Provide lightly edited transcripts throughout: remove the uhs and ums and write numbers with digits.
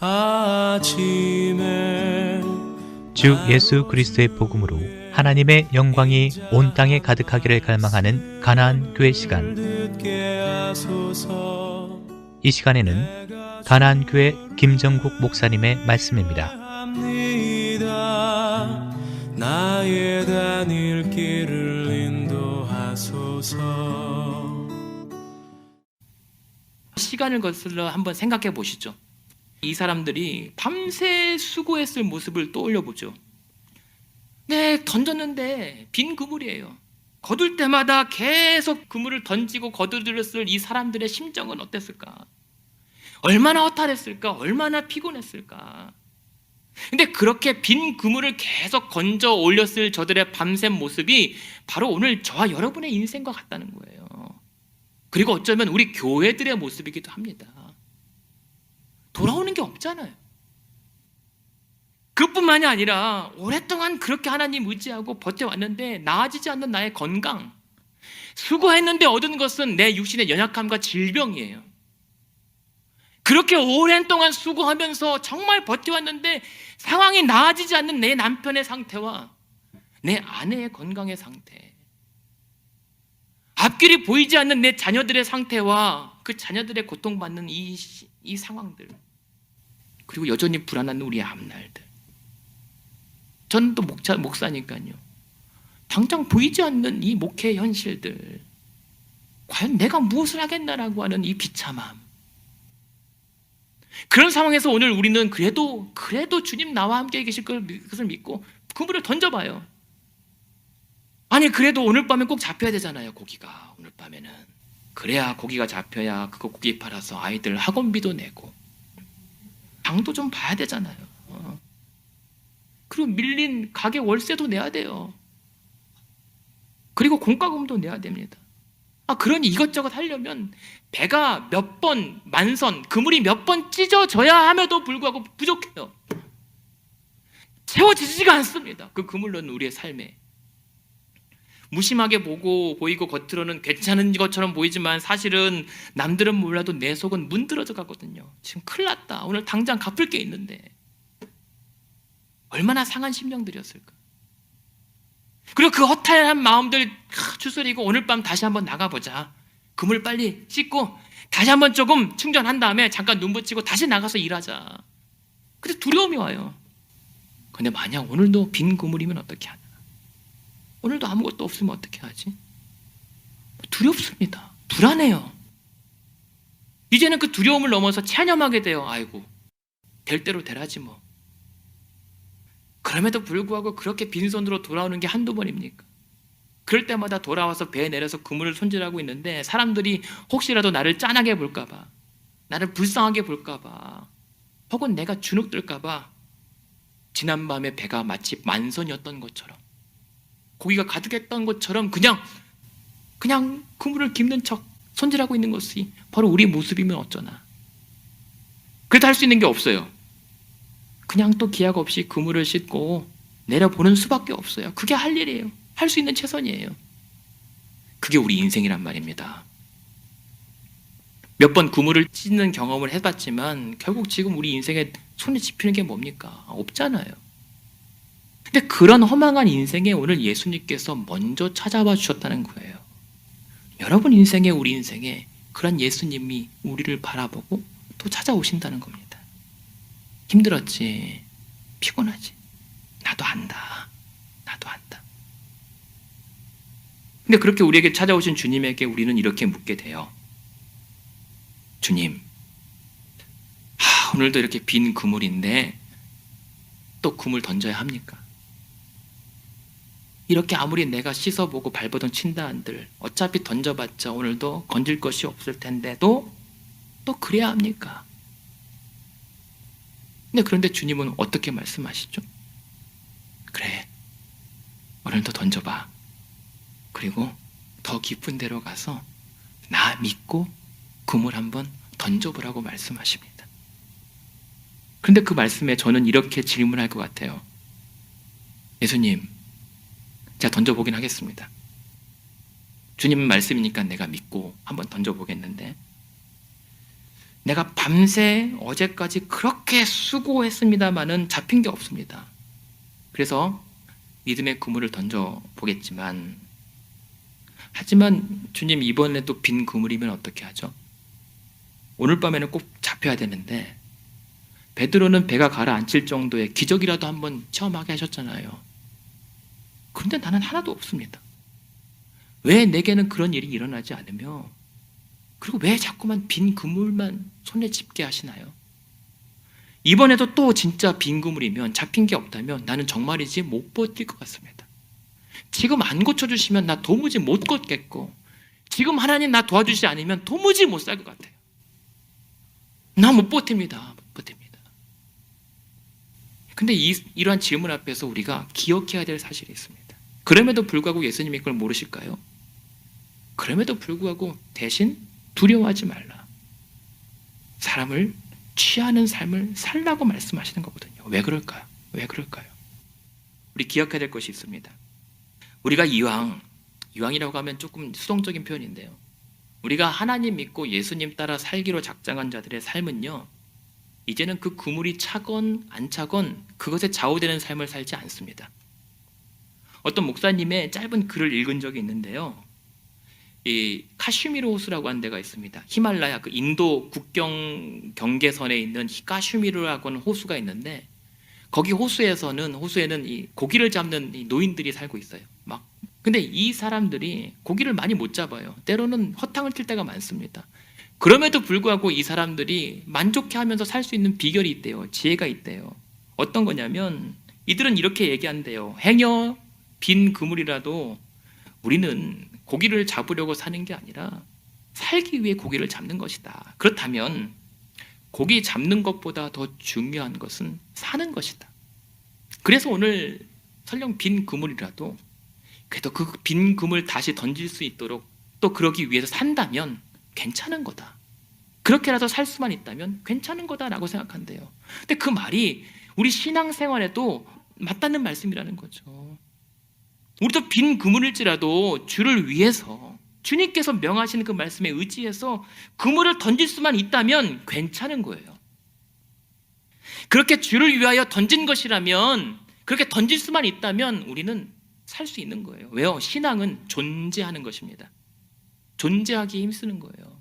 아침에 주 예수 그리스도의 복음으로 하나님의 영광이 온 땅에 가득하기를 갈망하는 가나안 교회 시간. 듣게 하소서. 이 시간에는 가나안 교회 김정국 목사님의 말씀입니다. 합니다. 나의 다닐 길을 인도하소서. 시간을 거슬러 한번 생각해 보시죠. 이 사람들이 밤새 수고했을 모습을 떠올려 보죠. 네, 던졌는데 빈 그물이에요. 거둘 때마다 계속 그물을 던지고 거두들였을 이 사람들의 심정은 어땠을까? 얼마나 허탈했을까? 얼마나 피곤했을까? 근데 그렇게 빈 그물을 계속 건져 올렸을 저들의 밤샘 모습이 바로 오늘 저와 여러분의 인생과 같다는 거예요. 그리고 어쩌면 우리 교회들의 모습이기도 합니다. 돌아오는 게 없잖아요. 그뿐만이 아니라 오랫동안 그렇게 하나님 의지하고 버텨왔는데 나아지지 않는 나의 건강, 수고했는데 얻은 것은 내 육신의 연약함과 질병이에요. 그렇게 오랜 동안 수고하면서 정말 버텨왔는데 상황이 나아지지 않는 내 남편의 상태와 내 아내의 건강의 상태, 앞길이 보이지 않는 내 자녀들의 상태와 그 자녀들의 고통받는 이 상황들, 그리고 여전히 불안한 우리의 앞날들. 저는 또 목사니까요. 당장 보이지 않는 이 목회의 현실들, 과연 내가 무엇을 하겠나라고 하는 이 비참함. 그런 상황에서 오늘 우리는 그래도 주님 나와 함께 계실 것을 믿고 그물을 던져봐요. 아니, 그래도 오늘 밤에 꼭 잡혀야 되잖아요, 고기가. 오늘 밤에는 그래야 고기가 잡혀야 그거 고기 팔아서 아이들 학원비도 내고 장도 좀 봐야 되잖아요. 그리고 밀린 가게 월세도 내야 돼요. 그리고 공과금도 내야 됩니다. 그러니 이것저것 하려면 배가 몇 번 만선, 그물이 몇 번 찢어져야 함에도 불구하고 부족해요. 채워지지가 않습니다. 그 그물로는 우리의 삶에. 무심하게 보이고 겉으로는 괜찮은 것처럼 보이지만 사실은 남들은 몰라도 내 속은 문드러져 가거든요. 지금 큰일 났다. 오늘 당장 갚을 게 있는데. 얼마나 상한 심령들이었을까. 그리고 그 허탈한 마음들 추스리고 오늘 밤 다시 한번 나가보자. 그물 빨리 씻고 다시 한번 조금 충전한 다음에 잠깐 눈 붙이고 다시 나가서 일하자. 근데 두려움이 와요. 근데 만약 오늘도 빈 그물이면 어떻게 하냐. 오늘도 아무것도 없으면 어떻게 하지? 두렵습니다. 불안해요. 이제는 그 두려움을 넘어서 체념하게 돼요. 아이고, 될 대로 되라지 뭐. 그럼에도 불구하고 그렇게 빈손으로 돌아오는 게 한두 번입니까? 그럴 때마다 돌아와서 배에 내려서 그물을 손질하고 있는데 사람들이 혹시라도 나를 짠하게 볼까봐, 나를 불쌍하게 볼까봐, 혹은 내가 주눅들까봐 지난밤에 배가 마치 만선이었던 것처럼, 고기가 가득했던 것처럼 그냥 그물을 깁는 척 손질하고 있는 것이 바로 우리 모습이면 어쩌나. 그래도 할 수 있는 게 없어요. 그냥 또 기약 없이 그물을 싣고 내려보는 수밖에 없어요. 그게 할 일이에요. 할 수 있는 최선이에요. 그게 우리 인생이란 말입니다. 몇 번 그물을 찢는 경험을 해봤지만 결국 지금 우리 인생에 손에 집히는 게 뭡니까? 없잖아요. 근데 그런 허망한 인생에 오늘 예수님께서 먼저 찾아와 주셨다는 거예요. 여러분 인생에, 우리 인생에 그런 예수님이 우리를 바라보고 또 찾아오신다는 겁니다. 힘들었지, 피곤하지, 나도 안다. 근데 그렇게 우리에게 찾아오신 주님에게 우리는 이렇게 묻게 돼요. 주님, 오늘도 이렇게 빈 그물인데 또 그물 던져야 합니까? 이렇게 아무리 내가 씻어보고 발버둥 친다 한들 어차피 던져봤자 오늘도 건질 것이 없을 텐데도 또 그래야 합니까? 근데 그런데 주님은 어떻게 말씀하시죠? 그래, 오늘도 던져봐. 그리고 더 깊은 데로 가서 나 믿고 그물 한번 던져보라고 말씀하십니다. 그런데 그 말씀에 저는 이렇게 질문할 것 같아요. 예수님, 제가 던져보긴 하겠습니다. 주님 말씀이니까 내가 믿고 한번 던져보겠는데 내가 밤새 어제까지 그렇게 수고했습니다마는 잡힌 게 없습니다. 그래서 믿음의 그물을 던져 보겠지만, 하지만 주님 이번에 또 빈 그물이면 어떻게 하죠? 오늘 밤에는 꼭 잡혀야 되는데, 베드로는 배가 가라앉힐 정도의 기적이라도 한번 체험하게 하셨잖아요. 그런데 나는 하나도 없습니다. 왜 내게는 그런 일이 일어나지 않으며, 그리고 왜 자꾸만 빈 그물만 손에 짚게 하시나요? 이번에도 또 진짜 빈 그물이면, 잡힌 게 없다면 나는 정말이지 못 버틸 것 같습니다. 지금 안 고쳐주시면 나 도무지 못 걷겠고, 지금 하나님 나 도와주시지 않으면 도무지 못 살 것 같아요. 나 못 버팁니다. 못 버팁니다. 근데 이러한 질문 앞에서 우리가 기억해야 될 사실이 있습니다. 그럼에도 불구하고 예수님이 그걸 모르실까요? 그럼에도 불구하고 대신 두려워하지 말라. 사람을 취하는 삶을 살라고 말씀하시는 거거든요. 왜 그럴까요? 왜 그럴까요? 우리 기억해야 될 것이 있습니다. 우리가 이왕이라고 하면 조금 수동적인 표현인데요. 우리가 하나님 믿고 예수님 따라 살기로 작정한 자들의 삶은요, 이제는 그 그물이 차건 안 차건 그것에 좌우되는 삶을 살지 않습니다. 어떤 목사님의 짧은 글을 읽은 적이 있는데요. 이 카슈미르 호수라고 하는 데가 있습니다. 히말라야 그 인도 국경 경계선에 있는 카슈미르라고 하는 호수가 있는데, 거기 호수에는 이 고기를 잡는 이 노인들이 살고 있어요. 근데 이 사람들이 고기를 많이 못 잡아요. 때로는 허탕을 칠 때가 많습니다. 그럼에도 불구하고 이 사람들이 만족해하면서 살 수 있는 비결이 있대요. 지혜가 있대요. 어떤 거냐면 이들은 이렇게 얘기한대요. 행여 빈 그물이라도 우리는 고기를 잡으려고 사는 게 아니라 살기 위해 고기를 잡는 것이다. 그렇다면 고기 잡는 것보다 더 중요한 것은 사는 것이다. 그래서 오늘 설령 빈 그물이라도 그래도 그 빈 그물 다시 던질 수 있도록 또 그러기 위해서 산다면 괜찮은 거다. 그렇게라도 살 수만 있다면 괜찮은 거다라고 생각한대요. 근데 그 말이 우리 신앙생활에도 맞닿는 말씀이라는 거죠. 우리도 빈 그물일지라도 주를 위해서, 주님께서 명하시는 그 말씀에 의지해서 그물을 던질 수만 있다면 괜찮은 거예요. 그렇게 주를 위하여 던진 것이라면, 그렇게 던질 수만 있다면 우리는 살 수 있는 거예요. 왜요? 신앙은 존재하는 것입니다. 존재하기에 힘쓰는 거예요.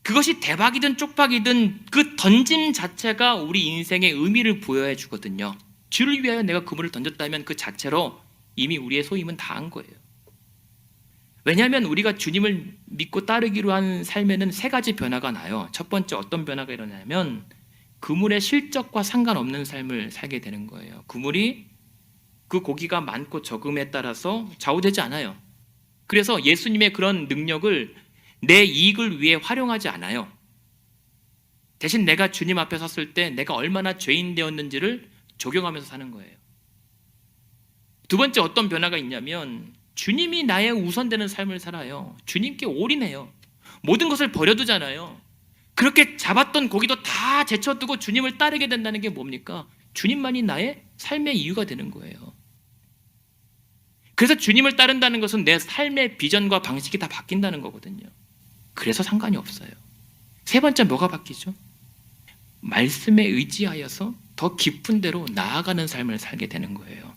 그것이 대박이든 쪽박이든 그 던짐 자체가 우리 인생에 의미를 부여해 주거든요. 주를 위하여 내가 그물을 던졌다면 그 자체로 이미 우리의 소임은 다한 거예요. 왜냐하면 우리가 주님을 믿고 따르기로 한 삶에는 세 가지 변화가 나요. 첫 번째 어떤 변화가 일어나냐면 그물의 실적과 상관없는 삶을 살게 되는 거예요. 그물이 그 고기가 많고 적음에 따라서 좌우되지 않아요. 그래서 예수님의 그런 능력을 내 이익을 위해 활용하지 않아요. 대신 내가 주님 앞에 섰을 때 내가 얼마나 죄인 되었는지를 적용하면서 사는 거예요. 두 번째 어떤 변화가 있냐면 주님이 나의 우선되는 삶을 살아요. 주님께 올인해요. 모든 것을 버려두잖아요. 그렇게 잡았던 고기도 다 제쳐두고 주님을 따르게 된다는 게 뭡니까? 주님만이 나의 삶의 이유가 되는 거예요. 그래서 주님을 따른다는 것은 내 삶의 비전과 방식이 다 바뀐다는 거거든요. 그래서 상관이 없어요. 세 번째 뭐가 바뀌죠? 말씀에 의지하여서 더 깊은 데로 나아가는 삶을 살게 되는 거예요.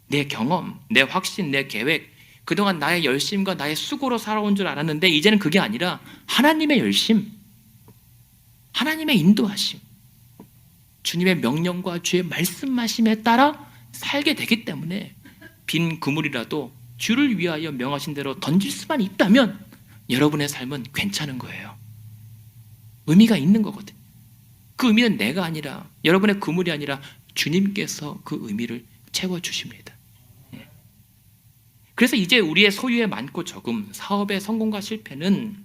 내 경험, 내 확신, 내 계획, 그동안 나의 열심과 나의 수고로 살아온 줄 알았는데 이제는 그게 아니라 하나님의 열심, 하나님의 인도하심, 주님의 명령과 주의 말씀하심에 따라 살게 되기 때문에 빈 그물이라도 주를 위하여 명하신 대로 던질 수만 있다면 여러분의 삶은 괜찮은 거예요. 의미가 있는 거거든요. 그 의미는 내가 아니라, 여러분의 그물이 아니라 주님께서 그 의미를 채워주십니다. 그래서 이제 우리의 소유의 많고 적음, 사업의 성공과 실패는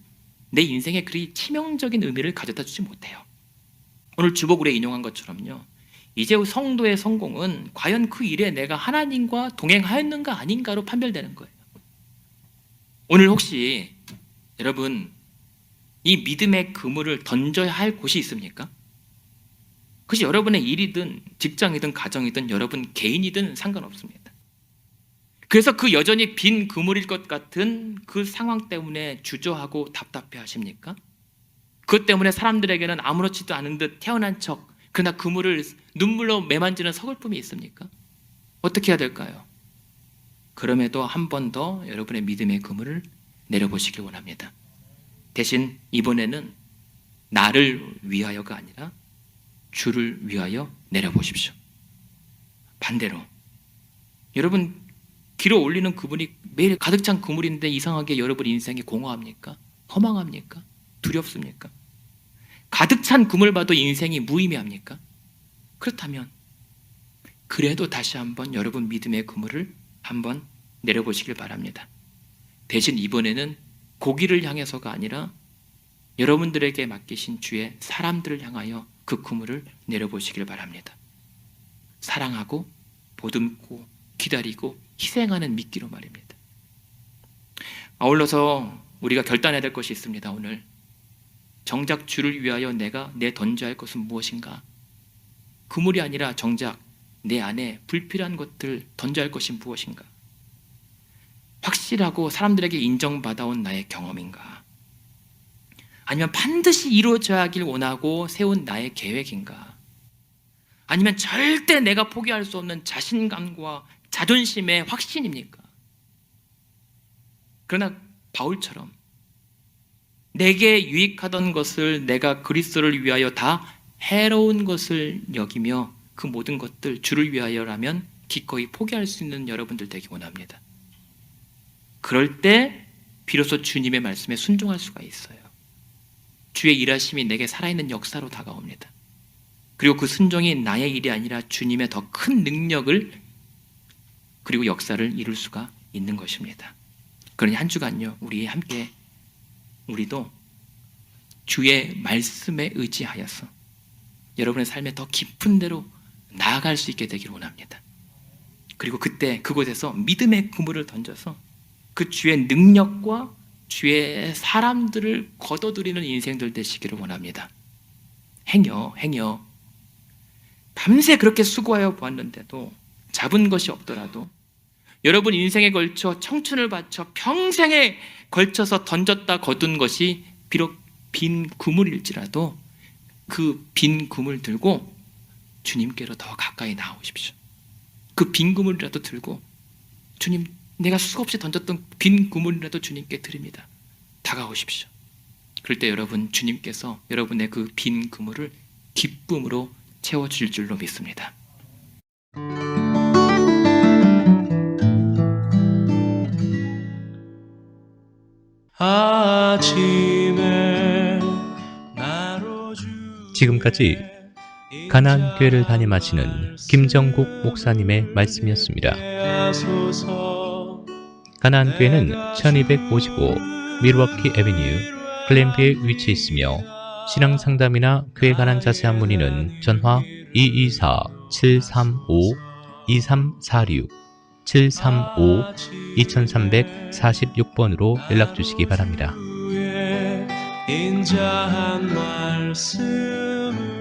내 인생에 그리 치명적인 의미를 가져다 주지 못해요. 오늘 주보글에 인용한 것처럼요, 이제 성도의 성공은 과연 그 일에 내가 하나님과 동행하였는가 아닌가로 판별되는 거예요. 오늘 혹시 여러분 이 믿음의 그물을 던져야 할 곳이 있습니까? 그것이 여러분의 일이든 직장이든 가정이든 여러분 개인이든 상관없습니다. 그래서 그 여전히 빈 그물일 것 같은 그 상황 때문에 주저하고 답답해 하십니까? 그것 때문에 사람들에게는 아무렇지도 않은 듯 태어난 척, 그러나 그물을 눈물로 매만지는 서글픔이 있습니까? 어떻게 해야 될까요? 그럼에도 한 번 더 여러분의 믿음의 그물을 내려보시길 원합니다. 대신 이번에는 나를 위하여가 아니라 주를 위하여 내려보십시오. 반대로 여러분 길어 올리는 그분이 매일 가득 찬 그물인데 이상하게 여러분 인생이 공허합니까? 허망합니까? 두렵습니까? 가득 찬 그물 봐도 인생이 무의미합니까? 그렇다면 그래도 다시 한번 여러분 믿음의 그물을 한번 내려보시길 바랍니다. 대신 이번에는 고기를 향해서가 아니라 여러분들에게 맡기신 주의 사람들을 향하여 그 그물을 내려보시길 바랍니다. 사랑하고 보듬고 기다리고 희생하는 미끼로 말입니다. 아울러서 우리가 결단해야 될 것이 있습니다. 오늘 정작 주를 위하여 내가 던져야 할 것은 무엇인가? 그물이 아니라 정작 내 안에 불필요한 것들 던져야 할 것이 무엇인가? 확실하고 사람들에게 인정받아온 나의 경험인가? 아니면 반드시 이루어져야 하길 원하고 세운 나의 계획인가? 아니면 절대 내가 포기할 수 없는 자신감과 자존심의 확신입니까? 그러나 바울처럼 내게 유익하던 것을 내가 그리스도를 위하여 다 해로운 것을 여기며 그 모든 것들 주를 위하여라면 기꺼이 포기할 수 있는 여러분들 되기 원합니다. 그럴 때 비로소 주님의 말씀에 순종할 수가 있어요. 주의 일하심이 내게 살아있는 역사로 다가옵니다. 그리고 그 순종이 나의 일이 아니라 주님의 더 큰 능력을 그리고 역사를 이룰 수가 있는 것입니다. 그러니 한 주간요 우리 함께 우리도 주의 말씀에 의지하여서 여러분의 삶에 더 깊은 데로 나아갈 수 있게 되기를 원합니다. 그리고 그때 그곳에서 믿음의 그물을 던져서 그 주의 능력과 주의 사람들을 거둬들이는 인생들 되시기를 원합니다. 행여 밤새 그렇게 수고하여 보았는데도 잡은 것이 없더라도 여러분 인생에 걸쳐 청춘을 바쳐 평생에 걸쳐서 던졌다 거둔 것이 비록 빈 그물일지라도 그 빈 그물 들고 주님께로 더 가까이 나오십시오. 그 빈 그물이라도 들고 주님 내가 수없이 던졌던 빈 그물이라도 주님께 드립니다. 다가오십시오. 그럴 때 여러분 주님께서 여러분의 그 빈 그물을 기쁨으로 채워주실 줄로 믿습니다. 아침에 나로 지금까지 가나안 교회를 담임하시는 김정국 목사님의 말씀이었습니다. 가나안 교회는 1255 밀워키 애비뉴 글렌비에 위치해 있으며 신앙 상담이나 교회에 관한 자세한 문의는 전화 224-735-2346 735-2346번으로 연락 주시기 바랍니다. 인자한 말씀